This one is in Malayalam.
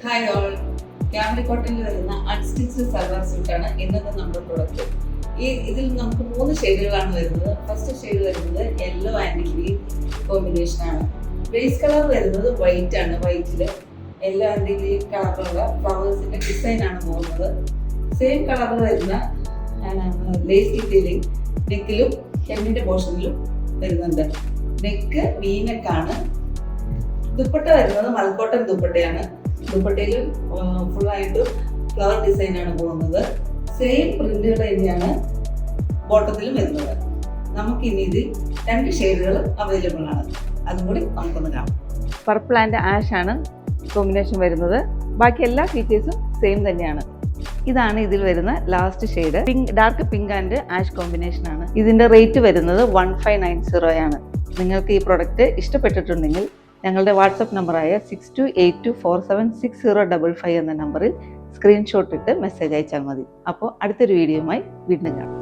ഹായ് ഓൾ, ക്യാമറി കോട്ടണിൽ വരുന്ന അൺസ്റ്റിച്ച്ഡ് സൽവാർ സ്യൂട്ടാണ് ഇന്നത്തെ നമ്മുടെ പ്രൊഡക്റ്റ്. ഇതിൽ നമുക്ക് 3 ഷെയ്ഡുകളാണ് വരുന്നത്. ഫസ്റ്റ് ഷെയ്ഡ് വരുന്നത് യെല്ലോ ആൻഡ് ഗ്രീൻ കോമ്പിനേഷനാണ്. ബേസ് കളർ വരുന്നത് വൈറ്റ് ആണ്. വൈറ്റിൽ യെല്ലോ ആൻഡ് ഗ്രീൻ കളറിലുള്ള ഫ്ലവേഴ്സിന്റെ ഡിസൈൻ ആണ് പോകുന്നത്. സെയിം കളറിൽ വരുന്ന ലേസ് ഡീറ്റെയിലിംഗ് നെക്കിലും ഹെമ്മിന്റെ പോർഷനിലും വരുന്നുണ്ട്. നെക്ക് വീനെക്കാണ്. ദുപ്പട്ട വരുന്നത് മൽക്കോട്ടൻ ദുപ്പട്ടയാണ്. ദുപ്പട്ടയിലും ഫുള്ളായിട്ട് ഫ്ലവർ ഡിസൈൻ ആണ് പോകുന്നത്. സെയിം പ്രിന്റുകൾ തന്നെയാണ് ബോട്ടത്തിലും വരുന്നത്. നമുക്കിനി ഇതിൽ 2 ഷെയ്ഡുകൾ അവൈലബിൾ ആണ്. അതും കൂടി നമുക്കൊന്ന് കാണാം. പർപ്പിൾ ആൻഡ് ആഷ് ആണ് കോമ്പിനേഷൻ വരുന്നത്. ബാക്കി എല്ലാ ഫീച്ചേഴ്സും സെയിം തന്നെയാണ്. ഇതാണ് ഇതിൽ വരുന്ന last shade. Dark pink and ash combination ആണ്. ഇതിന്റെ റേറ്റ് വരുന്നത് 1590 ആണ്. നിങ്ങൾക്ക് ഈ പ്രൊഡക്റ്റ് ഇഷ്ടപ്പെട്ടിട്ടുണ്ടെങ്കിൽ ഞങ്ങളുടെ വാട്സപ്പ് നമ്പറായ 6282476055 എന്ന നമ്പറിൽ സ്ക്രീൻഷോട്ട് ഇട്ട് മെസ്സേജ് അയച്ചാൽ മതി. അപ്പോൾ അടുത്തൊരു വീഡിയോയുമായി വീണ്ടും കാണാം.